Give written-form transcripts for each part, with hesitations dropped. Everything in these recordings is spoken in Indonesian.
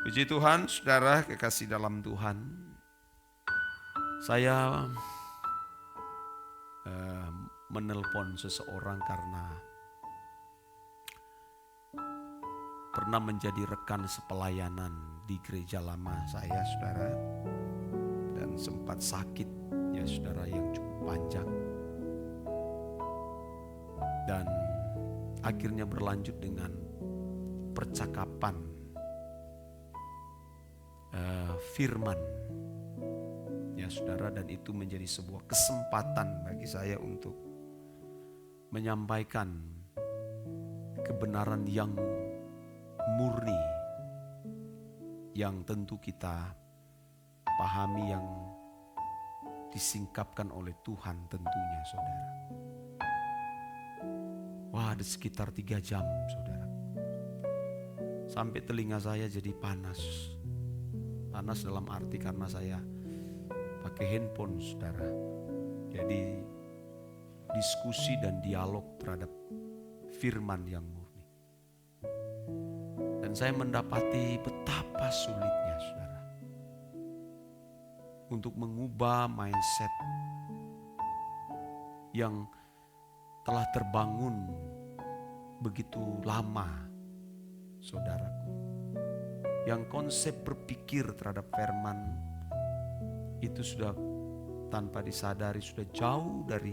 Puji Tuhan, saudara kekasih dalam Tuhan. Saya menelpon seseorang karena pernah menjadi rekan sepelayanan di gereja lama saya, saudara. Dan sempat sakit, ya saudara, yang cukup panjang. Dan akhirnya berlanjut dengan percakapan firman, ya saudara, dan itu menjadi sebuah kesempatan bagi saya untuk menyampaikan kebenaran yang murni, yang tentu kita pahami, yang disingkapkan oleh Tuhan tentunya, saudara. Wah, ada sekitar 3 jam, saudara. Sampai telinga saya jadi panas. Panas dalam arti karena saya pakai handphone, saudara. Jadi diskusi dan dialog terhadap firman yang murni. Dan saya mendapati betapa sulitnya, saudara, untuk mengubah mindset yang telah terbangun begitu lama, saudaraku. Yang konsep berpikir terhadap firman itu sudah tanpa disadari sudah jauh dari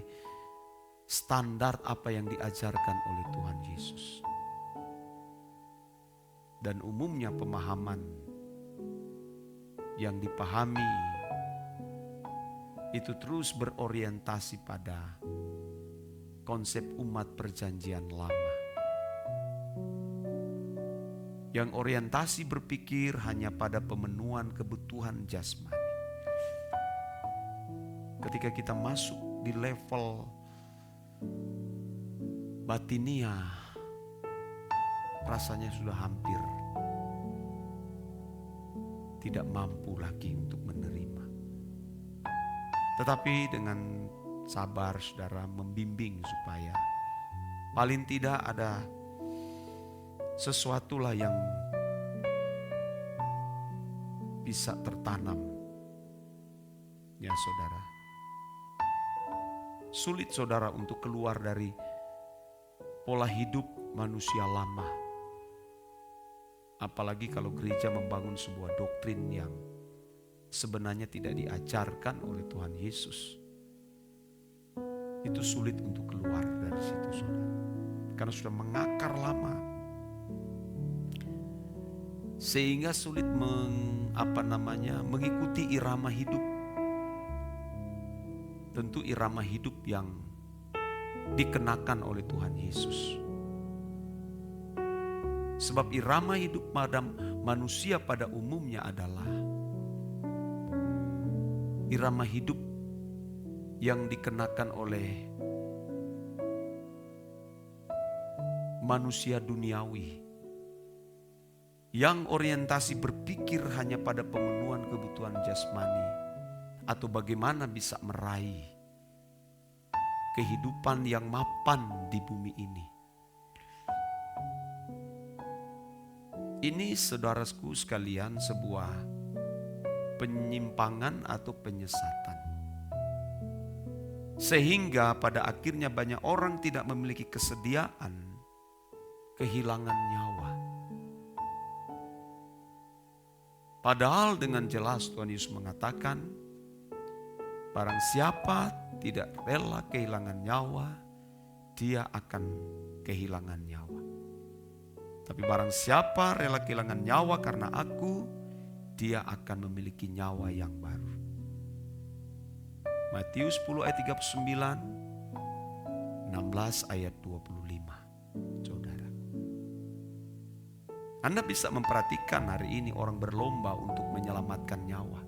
standar apa yang diajarkan oleh Tuhan Yesus. Dan umumnya pemahaman yang dipahami itu terus berorientasi pada konsep umat perjanjian lama, yang orientasi berpikir hanya pada pemenuhan kebutuhan jasmani. Ketika kita masuk di level batinia, rasanya sudah hampir tidak mampu lagi untuk menerima. Tetapi dengan sabar, saudara, membimbing supaya paling tidak ada sesuatulah yang bisa tertanam, ya saudara. Sulit, saudara, untuk keluar dari pola hidup manusia lama. Apalagi kalau gereja membangun sebuah doktrin yang sebenarnya tidak diajarkan oleh Tuhan Yesus. Itu sulit untuk keluar dari situ, saudara. Karena sudah mengakar lama. Sehingga sulit mengikuti irama hidup. Tentu irama hidup yang dikenakan oleh Tuhan Yesus. Sebab irama hidup manusia pada umumnya adalah irama hidup yang dikenakan oleh manusia duniawi, yang orientasi berpikir hanya pada pemenuhan kebutuhan jasmani atau bagaimana bisa meraih kehidupan yang mapan di bumi ini. Ini, saudaraku sekalian, sebuah penyimpangan atau penyesatan. Sehingga pada akhirnya banyak orang tidak memiliki kesediaan, kehilangan nyawa. Padahal dengan jelas Tuhan Yesus mengatakan, barang siapa tidak rela kehilangan nyawa, dia akan kehilangan nyawa. Tapi barang siapa rela kehilangan nyawa karena aku, dia akan memiliki nyawa yang baru. Matius 10 ayat 39, 16 ayat 25. Saudara, Anda bisa memperhatikan hari ini orang berlomba untuk menyelamatkan nyawa.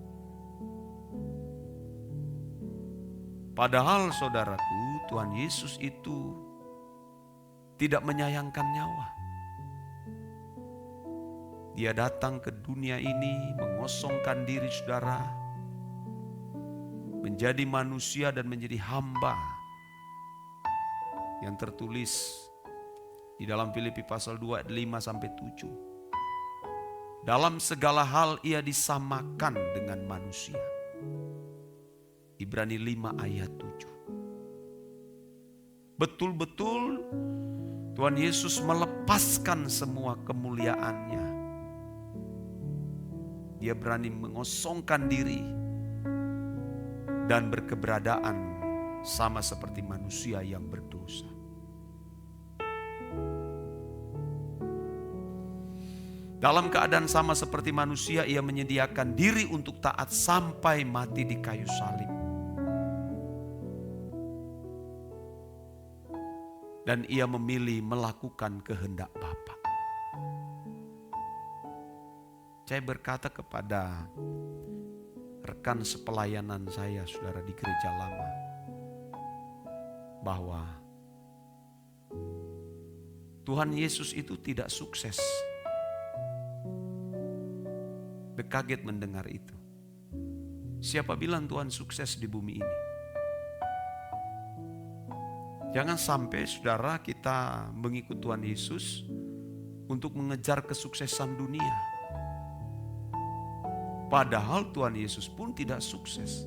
Padahal, saudaraku, Tuhan Yesus itu tidak menyayangkan nyawa. Dia datang ke dunia ini mengosongkan diri, saudara, menjadi manusia dan menjadi hamba, yang tertulis di dalam Filipi pasal 2 ayat 5-7. Dalam segala hal ia disamakan dengan manusia. Ibrani 5 ayat 7. Betul-betul Tuhan Yesus melepaskan semua kemuliaannya. Dia berani mengosongkan diri dan berkeberadaan sama seperti manusia yang berdosa. Dalam keadaan sama seperti manusia, ia menyediakan diri untuk taat sampai mati di kayu salib. Dan ia memilih melakukan kehendak Bapa. Saya berkata kepada rekan sepelayanan saya, saudara, di gereja lama, bahwa Tuhan Yesus itu tidak sukses. Kaget mendengar itu. Siapa bilang Tuhan sukses di bumi ini? Jangan sampai saudara kita mengikut Tuhan Yesus untuk mengejar kesuksesan dunia. Padahal Tuhan Yesus pun tidak sukses.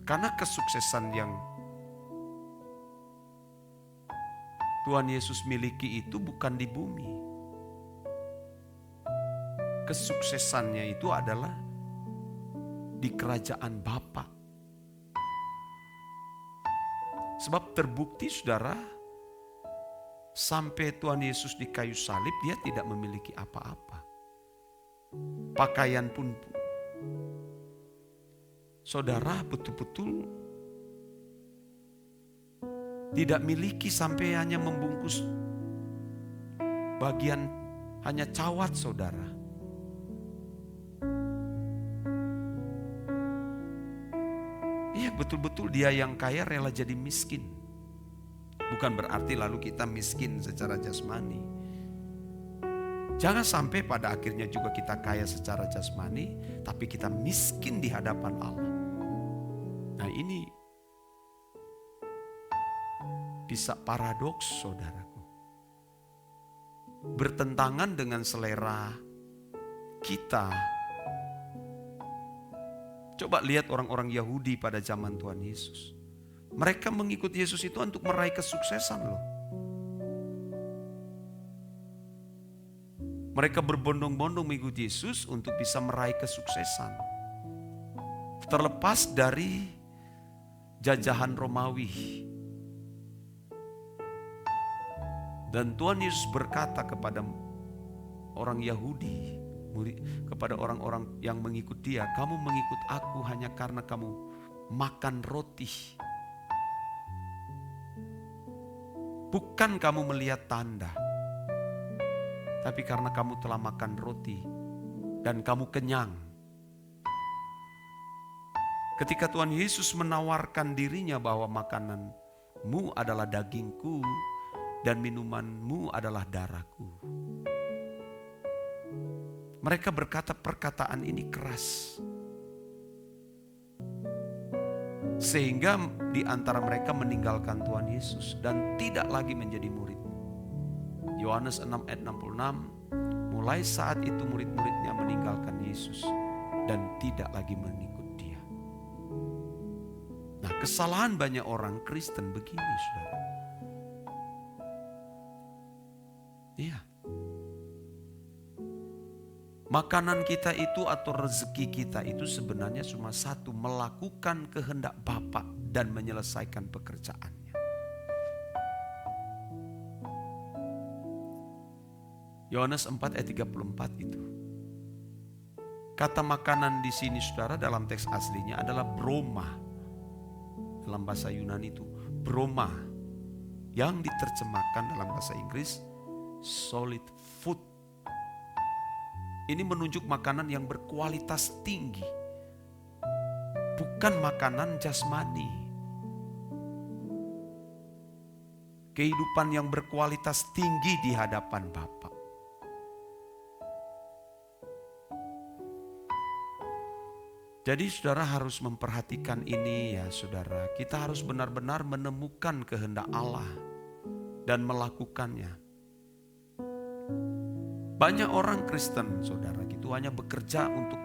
Karena kesuksesan yang Tuhan Yesus miliki itu bukan di bumi. Kesuksesannya itu adalah di kerajaan Bapa. Sebab terbukti saudara, sampai Tuhan Yesus di kayu salib dia tidak memiliki apa-apa. Pakaian pun saudara betul-betul tidak miliki, sampai hanya membungkus bagian hanya cawat saudara. Betul-betul dia yang kaya rela jadi miskin. Bukan berarti lalu kita miskin secara jasmani. Jangan sampai pada akhirnya juga kita kaya secara jasmani, tapi kita miskin di hadapan Allah. Nah, ini bisa paradoks, saudaraku. Bertentangan dengan selera kita. Coba lihat orang-orang Yahudi pada zaman Tuhan Yesus. Mereka mengikut Yesus itu untuk meraih kesuksesan loh. Mereka berbondong-bondong mengikut Yesus untuk bisa meraih kesuksesan. Terlepas dari jajahan Romawi. Dan Tuhan Yesus berkata kepada orang Yahudi, kepada orang-orang yang mengikut dia, kamu mengikut aku hanya karena kamu makan roti. Bukan kamu melihat tanda, tapi karena kamu telah makan roti dan kamu kenyang. Ketika Tuhan Yesus menawarkan dirinya bahwa makananmu adalah dagingku dan minumanmu adalah darahku, mereka berkata perkataan ini keras. Sehingga di antara mereka meninggalkan Tuhan Yesus dan tidak lagi menjadi murid. Yohanes 6 ayat 66, mulai saat itu murid-muridnya meninggalkan Yesus dan tidak lagi mengikut dia. Nah, kesalahan banyak orang Kristen begini, saudara. Iya. Makanan kita itu atau rezeki kita itu sebenarnya cuma satu, melakukan kehendak Bapa dan menyelesaikan pekerjaannya. Yohanes 4 ayat 34 itu. Kata makanan di sini saudara dalam teks aslinya adalah broma. Dalam bahasa Yunani itu broma. Yang diterjemahkan dalam bahasa Inggris solid food. Ini menunjuk makanan yang berkualitas tinggi. Bukan makanan jasmani. Kehidupan yang berkualitas tinggi di hadapan Bapa. Jadi saudara harus memperhatikan ini ya saudara. Kita harus benar-benar menemukan kehendak Allah dan melakukannya. Banyak orang Kristen, saudara, itu hanya bekerja untuk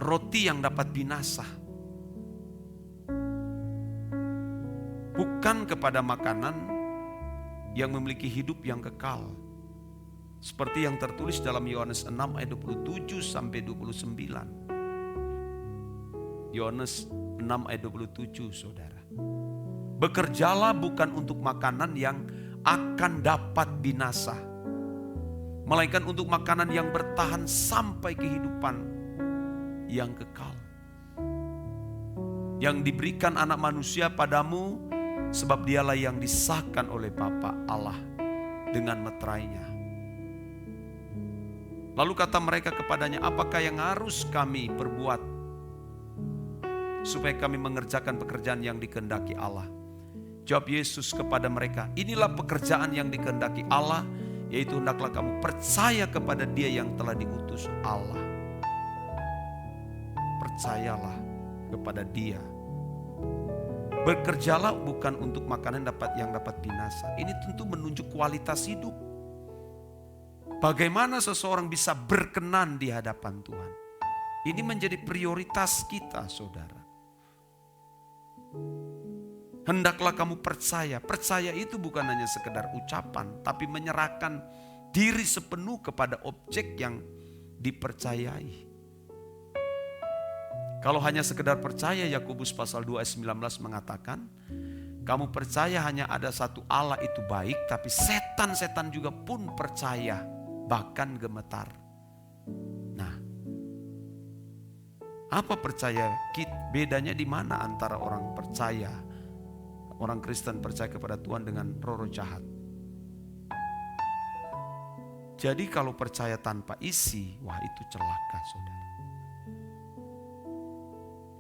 roti yang dapat binasa. Bukan kepada makanan yang memiliki hidup yang kekal. Seperti yang tertulis dalam Yohanes 6 ayat 27 sampai 29. Yohanes 6 ayat 27, saudara. Bekerjalah bukan untuk makanan yang akan dapat binasa, melainkan untuk makanan yang bertahan sampai kehidupan yang kekal, yang diberikan anak manusia padamu, sebab dialah yang disahkan oleh Bapa Allah dengan meterainya. Lalu kata mereka kepadanya, apakah yang harus kami perbuat supaya kami mengerjakan pekerjaan yang dikehendaki Allah? Jawab Yesus kepada mereka, inilah pekerjaan yang dikehendaki Allah, yaitu hendaklah kamu percaya kepada Dia yang telah diutus Allah. Percayalah kepada Dia. Bekerjalah bukan untuk makanan yang dapat binasa. Ini tentu menunjuk kualitas hidup. Bagaimana seseorang bisa berkenan di hadapan Tuhan. Ini menjadi prioritas kita, saudara. Hendaklah kamu percaya. Percaya itu bukan hanya sekedar ucapan, tapi menyerahkan diri sepenuh kepada objek yang dipercayai. Kalau hanya sekedar percaya, Yakobus pasal 2 ayat 19 mengatakan, kamu percaya hanya ada satu Allah itu baik, tapi setan-setan juga pun percaya, bahkan gemetar. Nah, apa percaya? Bedanya di mana antara orang percaya, orang Kristen percaya kepada Tuhan dengan roh-roh jahat? Jadi kalau percaya tanpa isi, wah itu celaka, saudara.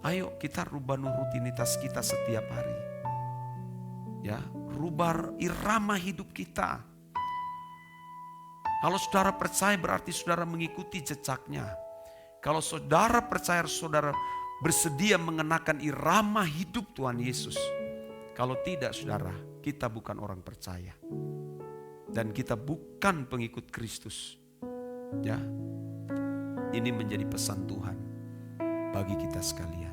Ayo kita rubah rutinitas kita setiap hari. Ya, rubah irama hidup kita. Kalau saudara percaya berarti saudara mengikuti jejaknya. Kalau saudara percaya saudara bersedia mengenakan irama hidup Tuhan Yesus. Kalau tidak, saudara, kita bukan orang percaya. Dan kita bukan pengikut Kristus. Ya. Ini menjadi pesan Tuhan bagi kita sekalian.